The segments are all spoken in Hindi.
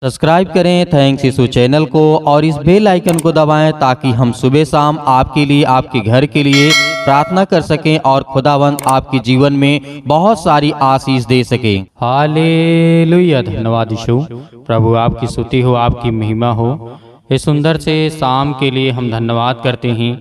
सब्सक्राइब करें थैंक्स यीशु चैनल को और इस बेल आइकन को दबाएं ताकि हम सुबह शाम आपके लिए आपके घर के लिए प्रार्थना कर सकें और खुदावंद आपके जीवन में बहुत सारी आशीष दे सके। हालेलुया। धन्यवाद यीशु। प्रभु आपकी स्तुति हो, आपकी महिमा हो। इस सुंदर से शाम के लिए हम धन्यवाद करते हैं,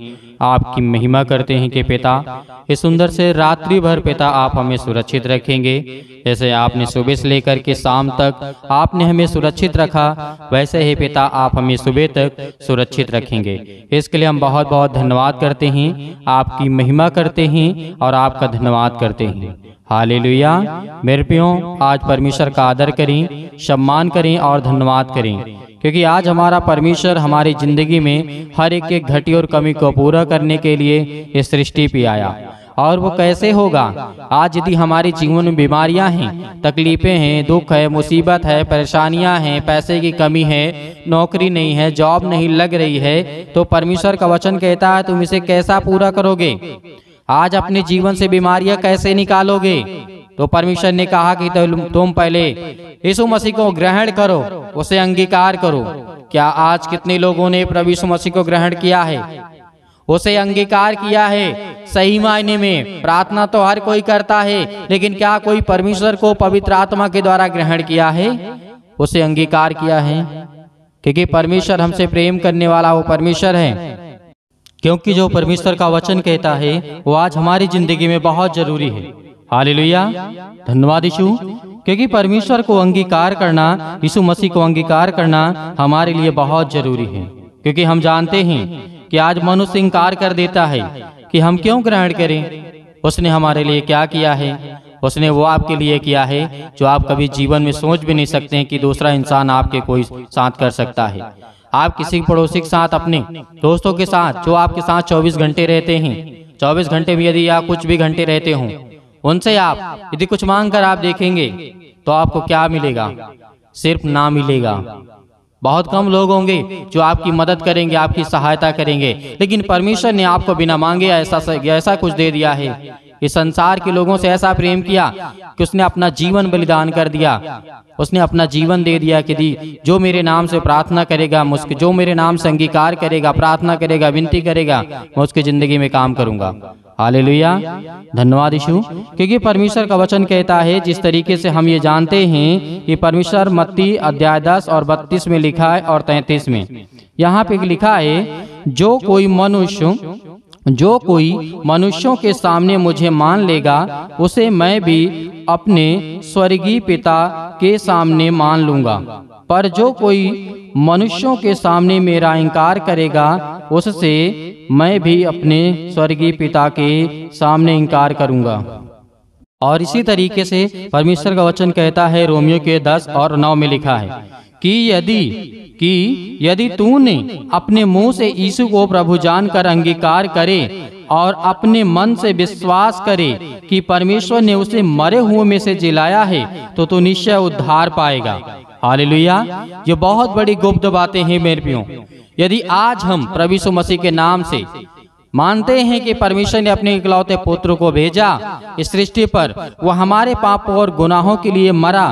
आपकी महिमा करते हैं कि पिता इस सुंदर से रात्रि भर पिता आप हमें सुरक्षित रखेंगे। जैसे आपने सुबह से लेकर के शाम तक आपने हमें सुरक्षित रखा, वैसे ही पिता आप हमें सुबह तक सुरक्षित रखेंगे। इसके लिए हम बहुत बहुत धन्यवाद करते हैं, आपकी महिमा करते हैं और आपका धन्यवाद करते हैं। हालेलुया। मेरे प्रियो, आज परमेश्वर का आदर करें, सम्मान करें और धन्यवाद करें, क्योंकि आज हमारा परमेश्वर हमारी जिंदगी में हर एक घटी और कमी को पूरा करने के लिए इस सृष्टि पे आया। और वो कैसे होगा? आज यदि हमारे जीवन में बीमारियां हैं, तकलीफें हैं, दुख है, मुसीबत है, परेशानियां हैं, पैसे की कमी है, नौकरी नहीं है, जॉब नहीं लग रही है, तो परमेश्वर का वचन कहता है तुम इसे कैसा पूरा करोगे? आज अपने जीवन से बीमारियां कैसे निकालोगे? तो परमेश्वर ने कहा कि तुम पहले यीशु मसीह को ग्रहण करो, उसे अंगीकार करो। क्या आज कितने लोगों ने प्रभु यीशु मसीह को ग्रहण किया है, उसे अंगीकार किया है? सही मायने में प्रार्थना तो हर कोई करता है, लेकिन क्या कोई परमेश्वर को पवित्र आत्मा के द्वारा ग्रहण किया है, उसे अंगीकार किया है? क्योंकि परमेश्वर हमसे प्रेम करने वाला वो परमेश्वर है। क्योंकि जो परमेश्वर का वचन कहता है वो आज हमारी जिंदगी में बहुत जरूरी है। हालेलुया। धन्यवाद यीशु। क्योंकि परमेश्वर को अंगीकार करना, यीशु मसीह को अंगीकार करना हमारे लिए बहुत जरूरी है। क्योंकि हम जानते हैं कि आज मनुष्य इंकार कर देता है कि हम क्यों ग्रहण करें। उसने हमारे लिए क्या किया है? उसने वो आपके लिए किया है जो आप कभी जीवन में सोच भी नहीं सकते हैं कि दूसरा इंसान आपके कोई साथ कर सकता है। आप किसी पड़ोसी के साथ, अपने दोस्तों के साथ, जो आपके साथ 24 घंटे रहते हैं, 24 घंटे में यदि आप कुछ भी घंटे रहते हों, उनसे आप यदि कुछ मांग कर आप देखेंगे तो आपको क्या मिलेगा? सिर्फ ना मिलेगा। बहुत कम लोग होंगे जो आपकी मदद करेंगे, आपकी सहायता करेंगे, लेकिन परमेश्वर ने आपको बिना मांगे ऐसा कुछ दे दिया है। इस संसार के लोगों से ऐसा प्रेम किया कि उसने अपना जीवन बलिदान कर दिया, उसने अपना जीवन दे दिया कि जो मेरे नाम से प्रार्थना करेगा, जो मेरे नाम से अंगीकार करेगा, प्रार्थना करेगा, विनती करेगा, मैं उसकी जिंदगी में काम करूंगा। हालेलुया। धन्यवाद यीशु। क्योंकि परमेश्वर का वचन कहता है, जिस तरीके से हम ये जानते हैं कि परमेश्वर मत्ती अध्याय 10 और 32 में लिखा है और 33 में यहाँ पे लिखा है, जो कोई मनुष्यों के सामने मुझे मान लेगा, उसे मैं भी अपने स्वर्गीय पिता के सामने मान लूंगा। पर जो कोई मनुष्यों के सामने मेरा इनकार करेगा, उससे मैं भी अपने स्वर्गीय पिता के सामने इनकार करूंगा। और इसी तरीके से परमेश्वर का वचन कहता है, रोमियो के 10 और 9 में लिखा है कि यदि तूने अपने मुंह से यीशु को प्रभु जानकर अंगीकार करे और अपने मन से विश्वास करे कि परमेश्वर ने उसे मरे हुए में से जिलाया है, तो तू निश्चय उद्धार पाएगा। हालेलुया। ये बहुत बड़ी गुप्त बातें हैं मेरे प्रियो। यदि आज हम प्रभु यीशु मसीह के नाम से मानते हैं कि परमेश्वर ने अपने इकलौते पुत्र को भेजा इस सृष्टि पर, वो हमारे पापों और गुनाहों के लिए मरा,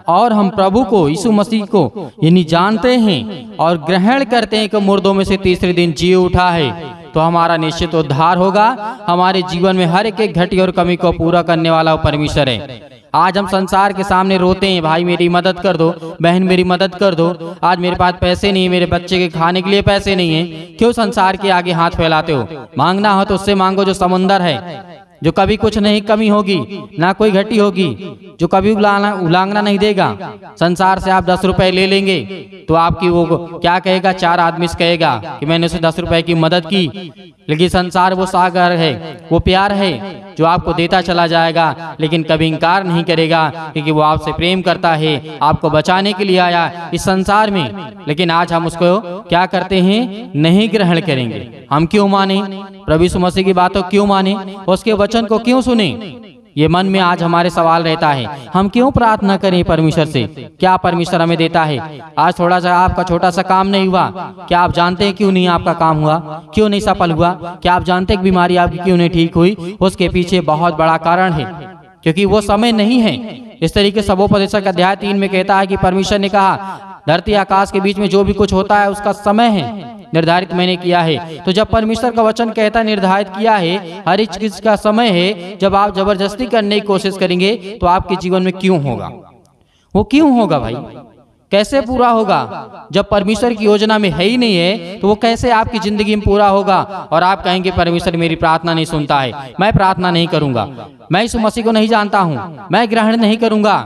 और हम प्रभु को, यीशु मसीह को यानी जानते हैं और ग्रहण करते हैं कि मुर्दों में से तीसरे दिन जी उठा है, तो हमारा निश्चित उद्धार होगा। हमारे जीवन में हर एक घटी और कमी को पूरा करने वाला वो परमेश्वर है। आज हम संसार के सामने रोते हैं, भाई मेरी मदद कर दो, बहन मेरी मदद कर दो, आज मेरे पास पैसे नहीं है, मेरे बच्चे के खाने के लिए पैसे नहीं है। क्यों संसार के आगे हाथ फैलाते हो? मांगना हो तो उससे मांगो जो समुंदर है, जो कभी कुछ नहीं कमी होगी, ना कोई घटी होगी, जो कभी उलांघना नहीं देगा। संसार से आप 10 रुपए ले लेंगे तो आपकी वो क्या कहेगा? 4 आदमी से कहेगा कि मैंने उसे 10 रुपए की मदद की। लेकिन संसार वो सागर है, वो प्यार है जो आपको देता चला जाएगा, लेकिन कभी इनकार नहीं करेगा, क्योंकि वो आपसे प्रेम करता है, आपको बचाने के लिए आया इस संसार में। लेकिन आज हम उसको क्या करते हैं? नहीं ग्रहण करेंगे। हम क्यों माने? प्रभु यीशु मसीह की बातों क्यों माने? उसके वचन को क्यों सुने? ये मन में आज हमारे सवाल रहता है। हम क्यों प्रार्थना करें परमेश्वर से? क्या परमेश्वर हमें देता है? आज थोड़ा सा आपका छोटा सा काम नहीं हुआ, क्या आप जानते हैं क्यों नहीं आपका काम हुआ? क्यों नहीं सफल हुआ? क्या आप जानते हैं बीमारी आपकी क्यों नहीं ठीक हुई? उसके पीछे बहुत बड़ा कारण है, क्योंकि वो समय नहीं है। इस तरीके से सबोपदेशक अध्याय 3 में कहता है कि परमेश्वर ने कहा, धरती आकाश के बीच में जो भी कुछ होता है उसका समय है निर्धारित मैंने किया है। तो जब परमेश्वर का वचन कहता है निर्धारित किया है, हर एक चीज का समय है, जब आप जबरदस्ती करने की कोशिश करेंगे तो आपके जीवन में क्यों होगा? वो क्यों होगा भाई? कैसे पूरा होगा? जब परमेश्वर की योजना में है ही नहीं है तो वो कैसे आपकी जिंदगी में पूरा होगा? और आप कहेंगे परमेश्वर मेरी प्रार्थना नहीं सुनता है, मैं प्रार्थना नहीं करूंगा, मैं यीशु मसीह को नहीं जानता हूं, मैं ग्रहण नहीं करूंगा।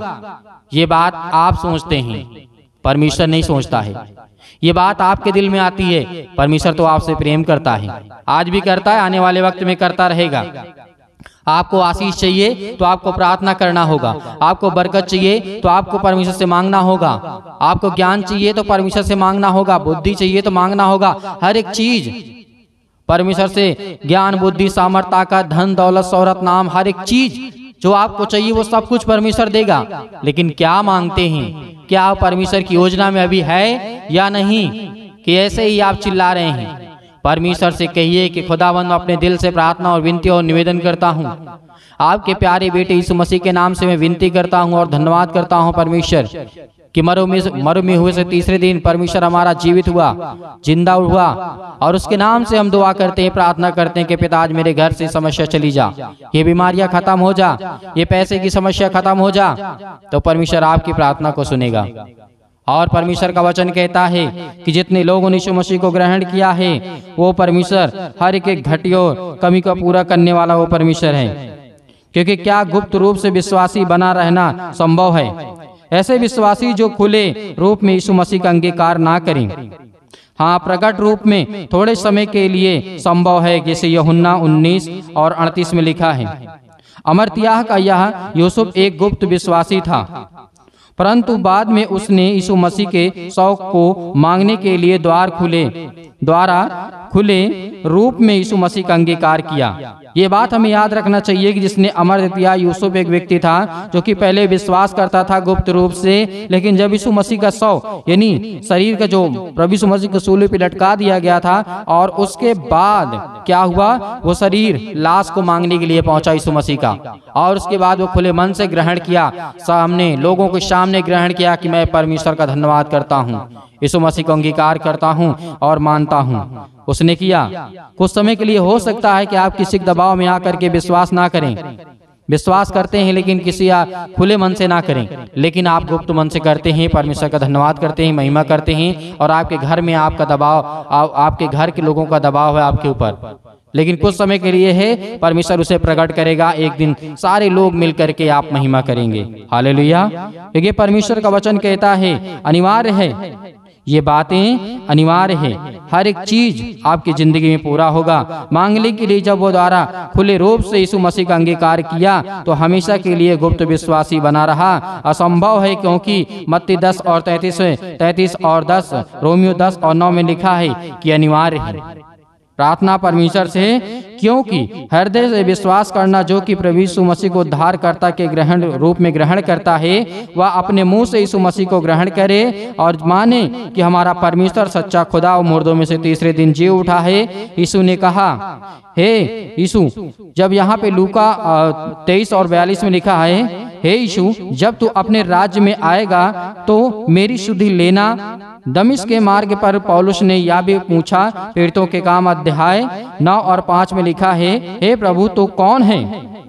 ये बात आप सोचते हैं, परमेश्वर नहीं सोचता है। ये बात आपके दिल में आती है। परमेश्वर तो आपसे प्रेम करता है, आज भी करता है, आने वाले वक्त में करता रहेगा। आपको आशीष चाहिए तो आपको प्रार्थना करना होगा, आपको बरकत चाहिए तो आपको परमेश्वर से मांगना होगा, आपको ज्ञान चाहिए तो परमेश्वर से मांगना होगा, बुद्धि चाहिए तो मांगना होगा। हर एक चीज परमेश्वर से, ज्ञान, बुद्धि, सामर्थ, ताकत, धन, दौलत, शोहरत, नाम, हर एक चीज जो आपको चाहिए वो सब कुछ परमेश्वर देगा। लेकिन क्या मांगते हैं? क्या परमेश्वर की योजना में अभी है या नहीं, कि ऐसे ही आप चिल्ला रहे हैं? परमेश्वर से कहिए कि खुदावंद अपने दिल से प्रार्थना और विनती और निवेदन करता हूँ, आपके प्यारे बेटे यीशु मसीह के नाम से मैं विनती करता हूँ और धन्यवाद करता हूँ परमेश्वर कि मरो में हुए से तीसरे दिन परमेश्वर हमारा जीवित हुआ, जिंदा हुआ, और उसके नाम से हम दुआ करते हैं, प्रार्थना करते हैं कि पिता आज मेरे घर से समस्या चली जा, ये बीमारियां खत्म हो जा, ये पैसे की समस्या खत्म हो जा। तो परमेश्वर आपकी प्रार्थना को सुनेगा। और परमेश्वर का वचन कहता है कि जितने लोगों ने यीशु मसीह को ग्रहण किया है वो परमेश्वर हर एक घटी और कमी को पूरा करने वाला वो परमेश्वर है। क्योंकि क्या गुप्त रूप से विश्वासी बना रहना संभव है? ऐसे विश्वासी जो खुले रूप में यीशु मसीह का अंगीकार ना करें, हाँ प्रकट रूप में थोड़े समय के लिए संभव है, जैसे यूहन्ना 19 और 38 में लिखा है। अमरत्याह का यह यूसुफ एक गुप्त विश्वासी था, परंतु बाद में उसने यीशु मसीह के शौक को मांगने के लिए द्वारा खुले रूप में यीशु मसीह का अंगीकार किया। ये बात हमें याद रखना चाहिए कि जिसने अमरत्याह यूसुफ एक व्यक्ति था जो कि पहले विश्वास करता था गुप्त रूप से, लेकिन जब यीशु मसीह का शव यानी शरीर का जो प्रभु यीशु मसीह को सूली पे लटका दिया गया था, और उसके बाद क्या हुआ, वो शरीर लाश को मांगने के लिए पहुंचा यीशु मसीह का, और उसके बाद वो खुले मन से ग्रहण किया, सामने लोगों के सामने ग्रहण किया कि मैं परमेश्वर का धन्यवाद करता हूँ, यीशु मसीह को अंगीकार करता हूँ और मानता हूँ। उसने किया। कुछ समय के लिए हो सकता है कि आप किसी दबाव में आकर के विश्वास ना करें, विश्वास करते हैं लेकिन किसी खुले मन से ना करें, लेकिन आप गुप्त मन से करते हैं, परमेश्वर का धन्यवाद करते हैं, महिमा करते हैं, और आपके घर में आपका दबाव, आपके घर के लोगों का दबाव है आपके ऊपर, लेकिन कुछ समय के लिए है, परमेश्वर उसे प्रकट करेगा। एक दिन सारे लोग मिल करके आप महिमा करेंगे। हालेलुया। क्योंकि परमेश्वर का वचन कहता है अनिवार्य है, ये बातें अनिवार्य है, हर एक चीज आपकी जिंदगी में पूरा होगा। मांगने के लिए जब वो द्वारा खुले रूप से यीशु मसीह का अंगीकार किया तो हमेशा के लिए गुप्त विश्वासी बना रहा असंभव है, क्योंकि मत्ती 10 और 33 और 10, रोमियो 10 और 9 में लिखा है कि अनिवार्य है प्रार्थना परमेश्वर से, क्योंकि हृदय से विश्वास करना जो कि प्रभु यीशु मसीह को उद्धारकर्ता के ग्रहण रूप में ग्रहण करता है, वह अपने मुंह से यीशु मसीह को ग्रहण करे और माने कि हमारा परमेश्वर सच्चा खुदा और मुर्दों में से तीसरे दिन जी उठा है। यीशु ने कहा, हे यीशु, जब यहाँ पे लूका 23 और 42 में लिखा है, हे यीशु, जब तू अपने राज्य में आएगा तो मेरी सुधि लेना। दमिश्क के मार्ग पर पौलुस ने यह भी पूछा, पीड़ितों के काम अध्याय 9 और 5 में लिखा है, हे प्रभु तो कौन है?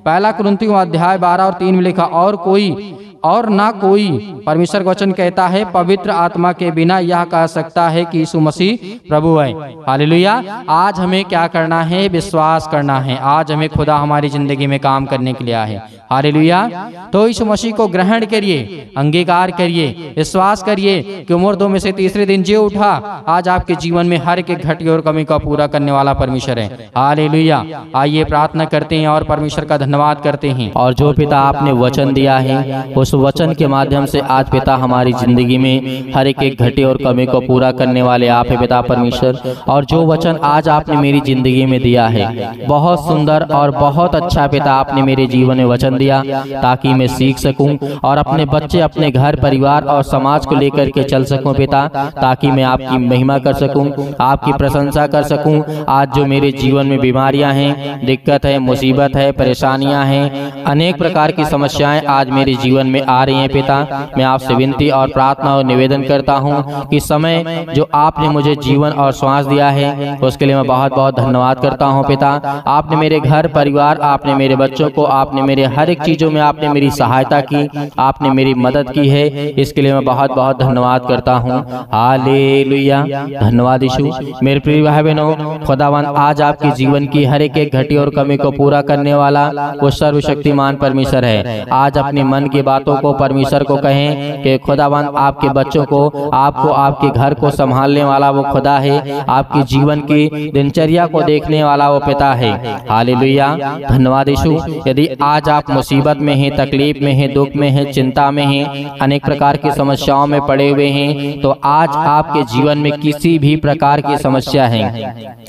पहला कुरिन्थियों अध्याय 12 और 3 में लिखा, और कोई और ना कोई। परमेश्वर का वचन कहता है पवित्र आत्मा के बिना यह कह सकता है कि यीशु मसीह प्रभु है। हालेलुया। आज हमें क्या करना है? विश्वास करना है। आज हमें खुदा हमारी जिंदगी में काम करने के लिए है। हालेलुया। तो यीशु मसीह को ग्रहण करिए, अंगीकार करिए, विश्वास करिए कि मुर्दों में से तीसरे दिन जी उठा। आज आपके जीवन में हर एक घटी और कमी का पूरा करने वाला परमेश्वर है। हालेलुया। आइए प्रार्थना करते हैं और परमेश्वर का धन्यवाद करते हैं। और जो पिता आपने वचन दिया है उस वचन के माध्यम से आज पिता हमारी जिंदगी में हर एक घटी और कमी को पूरा करने वाले आप है पिता परमेश्वर। और जो वचन आज आपने मेरी जिंदगी में दिया है बहुत सुंदर और बहुत अच्छा पिता आपने मेरे जीवन में वचन दिया, ताकि मैं सीख सकूं और अपने बच्चे, अपने घर परिवार और समाज को लेकर के चल सकूं पिता, ताकि मैं आपकी महिमा कर सकूं, आपकी प्रशंसा कर सकूं। आज जो मेरे जीवन में बीमारियां हैं, दिक्कत है, मुसीबत है, परेशानियां हैं, अनेक प्रकार की समस्याएं आज मेरे जीवन में आ रही हैं पिता, मैं आपसे विनती और प्रार्थना और निवेदन करता हूँ कि समय जो आपने मुझे जीवन और श्वास दिया है उसके लिए मैं बहुत बहुत धन्यवाद करता हूँ पिता। आपने मेरे घर परिवार, आपने मेरे बच्चों को, आपने मेरे हर एक चीज़ों में आपने मेरी सहायता की, आपने मेरी मदद की है, इसके लिए मैं बहुत बहुत धन्यवाद करता हूँ। हालेलुया, धन्यवाद यीशु। मेरे प्रिय भाई बहनों, खुदावन आज आपके जीवन की हर एक घटी और कमी को पूरा करने वाला वो सर्वशक्तिमान परमेश्वर है। आज अपने मन की बातों को परमेश्वर को कहें कि खुदावन आपके बच्चों को, आपको, आपके घर को संभालने वाला वो खुदा है, आपके जीवन की दिनचर्या को देखने वाला वो पिता है। हालेलुया, धन्यवाद यीशु। यदि आज आप मुसीबत में हैं, तकलीफ में हैं, दुख में हैं, चिंता में हैं, अनेक प्रकार की समस्याओं में पड़े हुए हैं, तो आज आपके जीवन में किसी भी प्रकार की समस्या है,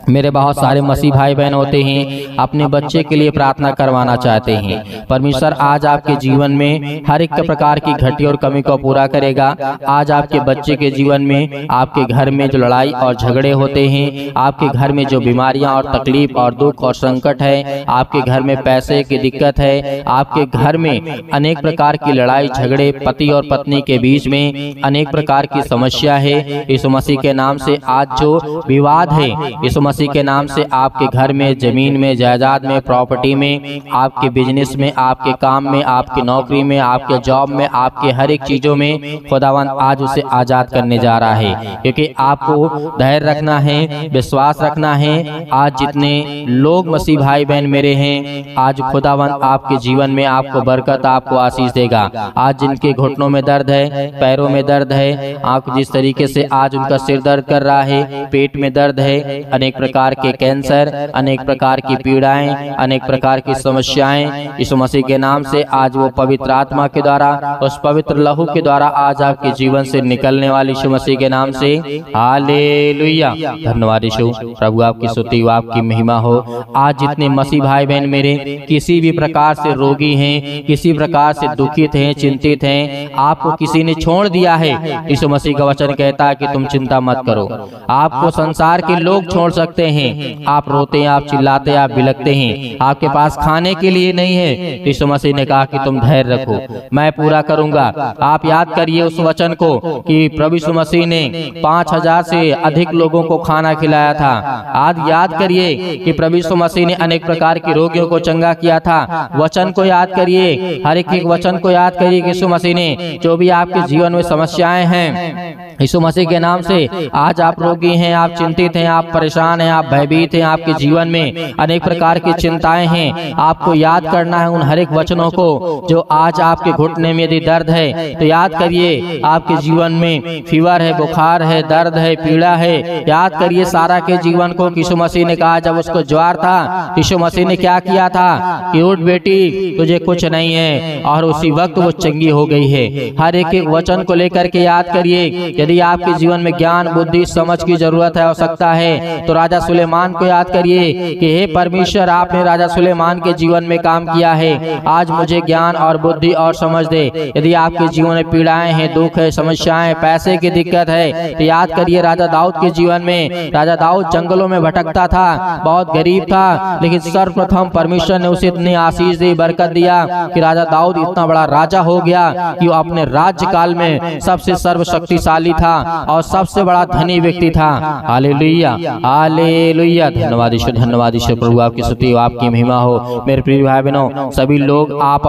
मेरे बहुत सारे मसीह भाई बहन होते हैं अपने बच्चे के लिए प्रार्थना करवाना चाहते हैं। परमेश्वर आज आपके जीवन में हर एक प्रकार की घटी और कमी को पूरा करेगा। आज आपके बच्चे के जीवन में, आपके घर में जो लड़ाई और झगड़े होते हैं, आपके घर में जो बीमारियां और तकलीफ और दुख और संकट है, आपके घर में पैसे की दिक्कत है, आपके घर में अनेक प्रकार की लड़ाई झगड़े, पति और पत्नी के बीच में अनेक प्रकार की समस्या है, यीशु मसीह के नाम से आज जो विवाद है, यीशु मसीह के नाम से आपके घर में, जमीन में, जायदाद में, प्रॉपर्टी में, आपके बिजनेस में, आपके काम में, आपकी नौकरी में, आपके जॉब में, आपके हर एक चीजों में खुदावन आज उसे आजाद करने जा रहा है। क्योंकि आपको धैर्य रखना है, विश्वास रखना है। आज जितने लोग मसीह भाई बहन मेरे हैं, आज खुदावन आपके जीवन में आपको बरकत, आपको आशीष देगा। आज जिनके घुटनों में दर्द है, पैरों में दर्द है, आप जिस तरीके से आज उनका सिर दर्द कर रहा है, पेट में दर्द है, अनेक प्रकार के कैंसर, अनेक प्रकार की पीड़ाएं, अनेक प्रकार की समस्याएं, यीशु मसीह के नाम से आज वो पवित्र आत्मा के द्वारा, उस पवित्र लहू के द्वारा आज आपके जीवन से निकलने वाले यीशु मसीह के नाम से। हालेलुया, धन्यवाद यीशु। प्रभु आपकी स्तुति हो, आपकी महिमा हो। आज जितने मसीह भाई बहन मेरे किसी भी प्रकार से रोगी हैं, किसी प्रकार से दुखित हैं, चिंतित हैं, आपको किसी ने छोड़ दिया है, यीशु मसीह का वचन कहता है कि तुम चिंता मत करो। आपको संसार के लोग छोड़ सकते हैं, आप रोते हैं, आप चिल्लाते हैं, आप बिलखते हैं, आपके पास खाने के लिए नहीं है, यीशु मसीह ने कहा कि तुम धैर्य रखो, मैं पूरा करूंगा। आप याद करिए उस वचन को कि प्रभु यीशु मसीह ने 5000 से अधिक लोगों को खाना खिलाया था। आज याद करिए कि प्रभु यीशु मसीह ने अनेक प्रकार के रोगियों को चंगा किया था। वचन को याद करिए, हर एक वचन को याद करिए कि यीशु मसीह ने जो भी आपके जीवन में समस्याएं हैं, यीशु मसीह के नाम से आज आप रोगी हैं, आप चिंतित हैं, आप परेशान हैं, आप भयभीत हैं, आपके जीवन में अनेक प्रकार की चिंताएं हैं, आपको याद करना है उन हर एक वचनों को। जो आज आपके घुटने में यदि दर्द है तो याद करिए, आपके जीवन में फीवर है, बुखार है, दर्द है, पीड़ा है, याद करिए सारा के जीवन को। यीशु मसीह ने कहा जब उसको ज्वर था, यीशु मसीह ने क्या किया था कि उठ बेटी, तुझे कुछ नहीं है, और उसी वक्त वो चंगी हो गई है। हर एक एक वचन को लेकर के याद करिए। यदि आपके जीवन में ज्ञान, बुद्धि, समझ की जरूरत है, आवश्यकता है, तो राजा सुलेमान को याद करिए कि हे परमेश्वर, आपने राजा सुलेमान के जीवन में काम किया है, आज मुझे ज्ञान और बुद्धि और समझ दे। यदि आपके जीवन में पीड़ाएं हैं, दुख है, समस्याएं, पैसे की दिक्कत है, तो याद करिए राजा दाऊद के जीवन में। राजा दाऊद जंगलों में भटकता था, बहुत गरीब था, लेकिन सर्वप्रथम परमेश्वर ने उसे इतनी आशीष दी, बरकत दिया कि राजा दाऊद इतना बड़ा राजा हो गया कि वो अपने राज्य काल में सबसे सर्वशक्तिशाली था और सबसे बड़ा धनी व्यक्ति था। हालेलुया, हालेलुया, धन्यवाद यीशु, धन्यवाद यीशु। प्रभु आपकी स्तुति हो, आपकी महिमा हो। मेरे प्रिय भाई बहनों, सभी लोग आप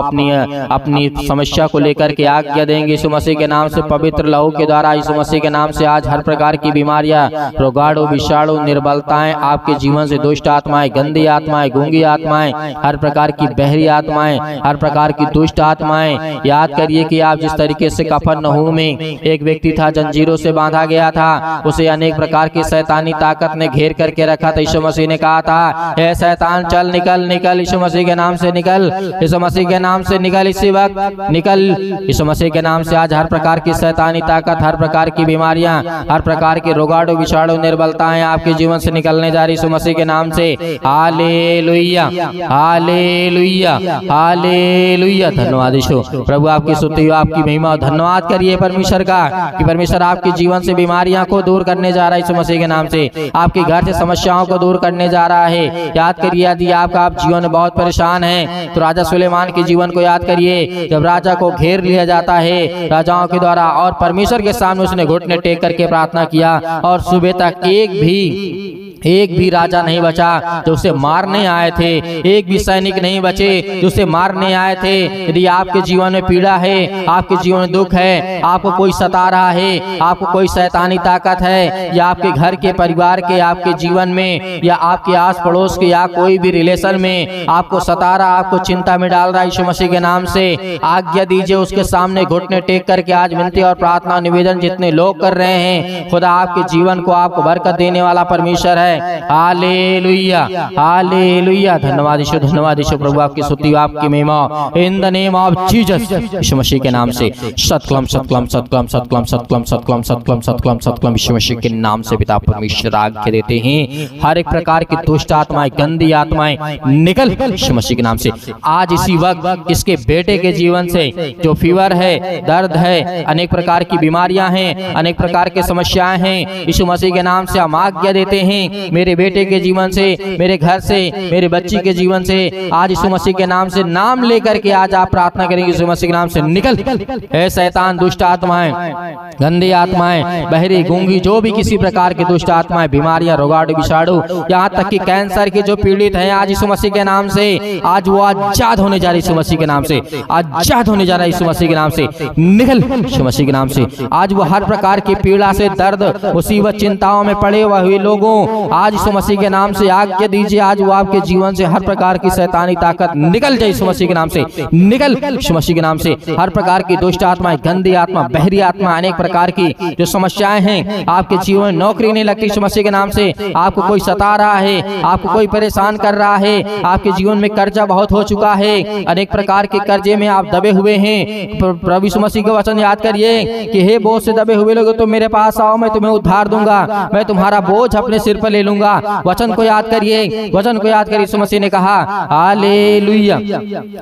अपनी समस्या को लेकर के आज्ञा देंगे यीशु मसीह के नाम से, पवित्र लहू के द्वारा यीशु मसीह के नाम से। आज हर प्रकार की बीमारियां, रोगाणु, विषाणु, निर्बलताएं, आपके जीवन से दुष्ट आत्माएं, गंदी आत्माएं, गूंगी आत्माएं, हर प्रकार की बहरी आत्माएं, हर प्रकार की दुष्ट आत्माएं, याद करिए कि आप जिस तरीके से कफरनहूम में एक व्यक्ति था, जंजीरों से बांधा गया था, उसे अनेक प्रकार की शैतानी ताकत ने घेर करके रखा था। यीशु मसीह ने कहा था, हे शैतान चल, निकल, निकल, यीशु मसीह के नाम से निकल, यीशु मसीह के नाम से निकल, इसी वक्त निकल, यीशु मसीह के नाम से। आज हर प्रकार की शैतानी ताकत, हर प्रकार की बीमारियां, हर प्रकार के रोगाणु, विषाणु, निर्बलताएं आपके जीवन से निकलने जा रही यीशु मसीह के नाम से। हालेलुया, हालेलुया, हालेलुया, धन्यवाद यीशु। प्रभु आपकी स्तुति हो, आपकी महिमा हो। धन्यवाद करिए परमेश्वर का कि परमेश्वर आपके जीवन से बीमारियां को दूर करने जा रहा है यीशु मसीह के नाम से, आपके घर से समस्याओं को दूर करने जा रहा है। याद करिए, यदि आप जीवन में बहुत परेशान हैं तो राजा सुलेमान के जीवन को याद करिए। जब राजा को घेर लिया जाता है राजाओं के द्वारा, और परमेश्वर के सामने उसने घुटने टेक करके प्रार्थना किया, और सुबह तक एक भी राजा नहीं बचा जो उसे मारने आए थे, एक भी सैनिक नहीं बचे जो उसे मारने आए थे। यदि आपके जीवन में पीड़ा है, आपके जीवन में दुख है, आपको कोई सता रहा है, आपको कोई शैतानी ताकत है, या आपके घर के परिवार के, आपके जीवन में, या आपके आस पड़ोस के, या कोई भी रिलेशन में आपको सता रहा, आपको चिंता में डाल रहा है, यीशु मसीह के नाम से आज्ञा दीजिए, उसके सामने घुटने टेक करके आज विनती और प्रार्थना निवेदन जितने लोग कर रहे हैं, खुदा आपके जीवन को आपको बरकत देने वाला परमेश्वर है। Hallelujah, hallelujah. धन्यवाद यीशु प्रभु, आपकी स्तुति, आपकी महिमा in the name of Jesus, Yeshu Masih के नाम से। सतकलम सतकलम सतकलम सतकलम सतकलम सतकलम सतकलम सतकलम सतकलम, यीशु मसीह के नाम से पिता परमेश्वर आज्ञा देते हैं, हर एक प्रकार की दुष्ट आत्माएं, गंदी आत्माएं निकल यीशु मसीह के नाम से। आज इसी वक्त इसके बेटे के जीवन से जो फीवर है, दर्द है, अनेक प्रकार की बीमारियां हैं, अनेक प्रकार की समस्याएं हैं, यीशु मसीह के नाम से हम आज्ञा देते हैं, मेरे बेटे के जीवन से, मेरे घर से, मेरे बच्ची के जीवन से, आज यीशु मसीह के नाम से नाम लेकर के आज आप प्रार्थना करेंगे, यीशु मसीह के नाम से निकल ऐ शैतान, दुष्ट आत्माएं, गंदी आत्माएं, बहरी, गूंगी, जो भी किसी प्रकार की दुष्ट आत्माएं, बीमारियां, रोगाणु, विषाणु, यहाँ तक कि कैंसर के जो पीड़ित हैं, आज यीशु मसीह के नाम से आज वो आजाद होने जा रहे, यीशु मसीह के नाम से आजाद होने जा रहा है, यीशु मसीह के नाम से निकल यीशु मसीह के नाम से। आज वो हर प्रकार की पीड़ा से, दर्द, मुसीबत, चिंताओं में पड़े हुए लोगों, आज यीशु मसीह के नाम से आज्ञा दीजिए, आज वो आपके जीवन से हर प्रकार की शैतानी ताकत निकल जाए, यीशु मसीह के नाम से निकल यीशु मसीह के नाम से। हर प्रकार की दुष्ट आत्माएं, गंदी आत्मा, बहरी आत्मा, अनेक प्रकार की जो समस्याएं हैं आपके जीवन में, नौकरी नहीं लगती यीशु मसीह के नाम से, आपको कोई सता रहा है, आपको कोई परेशान कर रहा है, आपके जीवन में कर्जा बहुत हो चुका है, अनेक प्रकार के कर्जे में आप दबे हुए हैं, प्रभु यीशु मसीह के वचन याद करिए कि हे बोझ से दबे हुए लोग, तो मेरे पास आओ, मैं तुम्हें उद्धार दूंगा, मैं तुम्हारा बोझ अपने सिर पर ले लूंगा। वचन को याद करिए, वचन को याद करिए। यीशु मसीह ने कहा हालेलुया,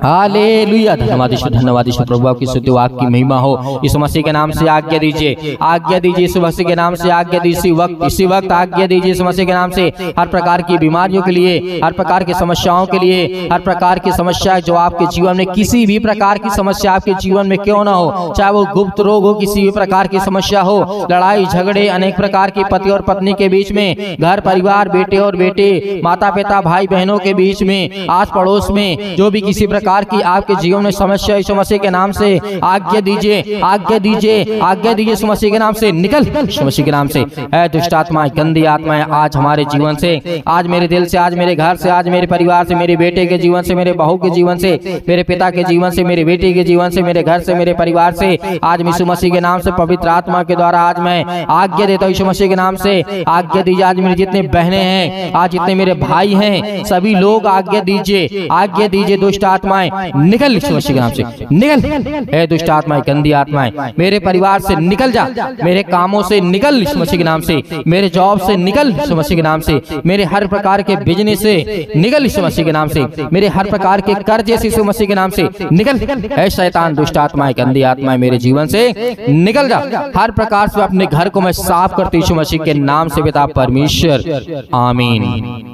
हालेलुया। धन्यवाद यीशु प्रभु, आपकी स्तुति हो, आपकी महिमा हो। यीशु मसीह के नाम से आज्ञा दीजिए, आज्ञा दीजिए, यीशु मसीह के नाम से आज्ञा दीजिए, इसी वक्त आज्ञा दीजिए यीशु मसीह के नाम से। हर प्रकार की बीमारियों के लिए, हर प्रकार की समस्याओं के लिए, हर प्रकार की समस्या जो आपके जीवन में, किसी भी प्रकार की समस्या आपके जीवन में क्यों ना हो, चाहे वो गुप्त रोग हो, किसी भी प्रकार की समस्या हो, लड़ाई झगड़े, अनेक प्रकार की पति और पत्नी के बीच में, घर परिवार, बेटे और बेटे, माता पिता, भाई बहनों के बीच में, आस पड़ोस में, जो भी किसी प्रकार की आपके जीवन में समस्या, यीशु मसीह के नाम से आज्ञा दीजिए, आज्ञा दीजिए, आज्ञा दीजिए, यीशु मसीह के नाम से निकल यीशु मसीह के नाम से। ऐ दुष्ट आत्माएं, गंदी आत्माएं, आज हमारे जीवन से, आज मेरे दिल से, आज मेरे घर से, आज मेरे परिवार से, मेरे बेटे के जीवन से, मेरे बहू के जीवन से, मेरे पिता के जीवन से, मेरे बेटे के जीवन से, मेरे घर से, मेरे परिवार से, आज यीशु मसीह के नाम से, पवित्र आत्मा के द्वारा आज मैं आज्ञा देता हूँ, यीशु मसीह के नाम से आज्ञा दीजिए। आज मेरे जितने बहनें हैं, आज जितने मेरे भाई हैं, सभी लोग आज्ञा दीजिए, आज्ञा दीजिए, दुष्ट आत्माएं निकल यीशु मसीह के नाम से निकल। ए दुष्ट आत्माएं, गंदी आत्माएं, मेरे परिवार से निकल जा, मेरे कामों से निकल यीशु मसीह के नाम से, मेरे जॉब से निकल यीशु मसीह के नाम से, मेरे हर प्रकार के बिजनेस से निकल यीशु मसीह के नाम से, मेरे हर प्रकार के कर्जे से यीशु मसीह के नाम से निकल। ऐ शैतान, दुष्ट आत्माएं, गंदी आत्माएं, मेरे जीवन से निकल जा। हर प्रकार से अपने घर को मैं साफ करती यीशु मसीह के नाम से पिता परमेश्वर, आमीन।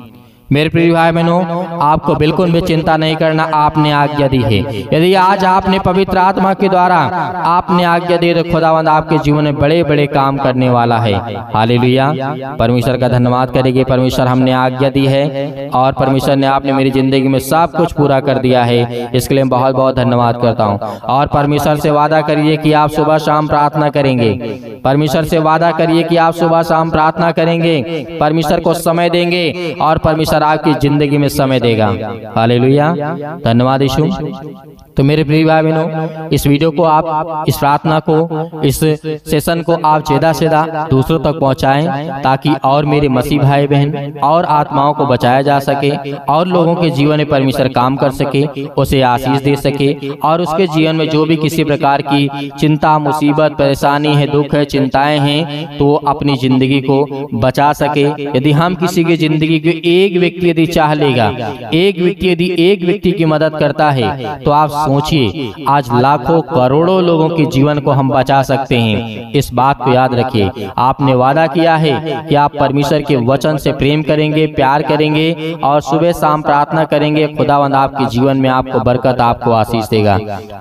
मेरे प्रिय भाई बहनों, आपको बिल्कुल भी चिंता नहीं करना, आपने आज्ञा दी है। यदि आज आपने पवित्र आत्मा के द्वारा आपने आज्ञा दी तो खुदावंद आपके जीवन में बड़े बड़े काम करने वाला है। हालेलुया। परमेश्वर का धन्यवाद करेंगे। परमेश्वर, हमने आज्ञा दी है और परमेश्वर ने आपने मेरी जिंदगी में सब कुछ पूरा कर दिया है, इसके लिए बहुत बहुत धन्यवाद करता हूँ। और परमेश्वर से वादा करिए कि आप सुबह शाम प्रार्थना करेंगे। परमेश्वर से वादा करिए कि आप सुबह शाम प्रार्थना करेंगे, परमेश्वर को समय देंगे और परमेश्वर आपकी जिंदगी में समय देगा। हालेलुया। धन्यवाद यीशु। तो मेरे प्रिय भाई बहनों, इस वीडियो को आप, इस प्रार्थना को, इस सेशन को आप ज्यादा से ज्यादा दूसरों तक पहुंचाएं, ताकि और मेरे मसीह भाई बहन और आत्माओं को बचाया जा सके और लोगों के जीवन में परमेश्वर काम कर सके, उसे आशीष दे सके और उसके जीवन में जो भी किसी प्रकार की चिंता, मुसीबत, परेशानी है, दुख है, चिंताएं हैं, तो अपनी जिंदगी को बचा सके। यदि हम किसी की जिंदगी के एक व्यक्ति यदि चाह लेगा, एक व्यक्ति यदि एक व्यक्ति की मदद करता है, तो आप सोचिए आज लाखों करोड़ों लोगों के जीवन को हम बचा सकते हैं। इस बात को याद रखिए। आपने वादा किया है कि आप परमेश्वर के वचन से प्रेम करेंगे, प्यार करेंगे और सुबह शाम प्रार्थना करेंगे। खुदावंद आपके जीवन में आपको बरकत, आपको आशीष देगा।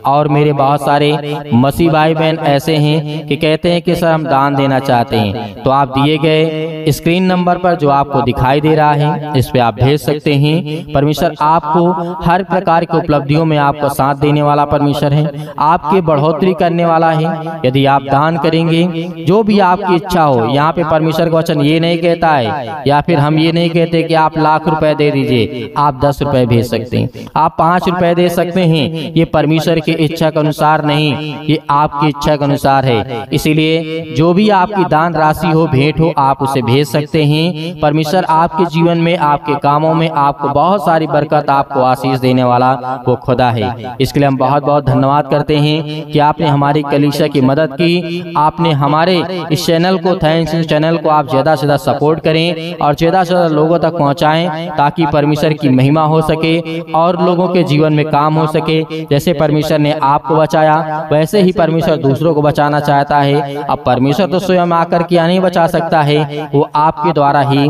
और मेरे बहुत सारे मसीह भाई बहन ऐसे हैं कि कहते हैं कि सर हम दान देना चाहते हैं, तो आप दिए गए स्क्रीन नंबर पर जो आपको दिखाई दे रहा है, इस पे आप भेज सकते हैं। परमेश्वर आपको हर प्रकार की उपलब्धियों में आपको साथ देने वाला परमेश्वर है, आपकी बढ़ोतरी करने वाला है। यदि आप दान करेंगे, जो भी आपकी इच्छा हो, यहाँ पे परमेश्वर का वचन ये नहीं कहता है, या फिर हम ये नहीं कहते कि आप लाख रुपए दे दीजिए। आप 10 रुपए भेज सकते हैं, आप 5 रुपए दे सकते हैं। ये परमेश्वर की इच्छा के अनुसार नहीं, ये आपकी इच्छा के अनुसार है। इसीलिए जो भी आपकी दान राशि हो, भेंट हो, आप उसे भेज सकते हैं। परमेश्वर आपके जीवन में, आपके कामों में आपको बहुत सारी बरकत, आपको आशीष देने वाला वो खुदा है। इसके लिए हम बहुत बहुत धन्यवाद करते हैं कि आपने हमारी कलीसिया की मदद की। आपने हमारे इस चैनल को, थैंक्स, इस चैनल को आप ज्यादा से ज्यादा सपोर्ट करें और ज्यादा से ज्यादा लोगों तक पहुंचाएं, ताकि परमेश्वर की महिमा हो सके और लोगों के जीवन में काम हो सके। जैसे परमेश्वर ने आपको बचाया, वैसे ही परमेश्वर दूसरों को बचाना चाहता है। अब परमेश्वर तो स्वयं आकर के नहीं बचा सकता है, वो आपके द्वारा ही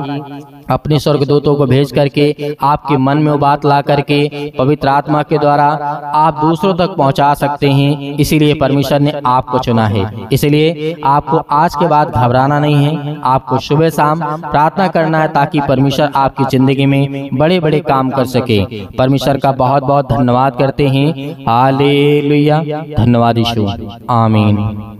अपने स्वर्गदूतों को भेज करके आपके मन में वो बात ला करके पवित्र आत्मा के द्वारा आप दूसरों तक पहुंचा सकते हैं। इसीलिए परमेश्वर ने आपको चुना है। इसलिए आपको आज के बाद घबराना नहीं है, आपको सुबह शाम प्रार्थना करना है, ताकि परमेश्वर आपकी जिंदगी में बड़े बड़े काम कर सके। परमेश्वर का बहुत बहुत धन्यवाद करते हैं। हालेलुया, धन्यवाद यीशु, आमीन।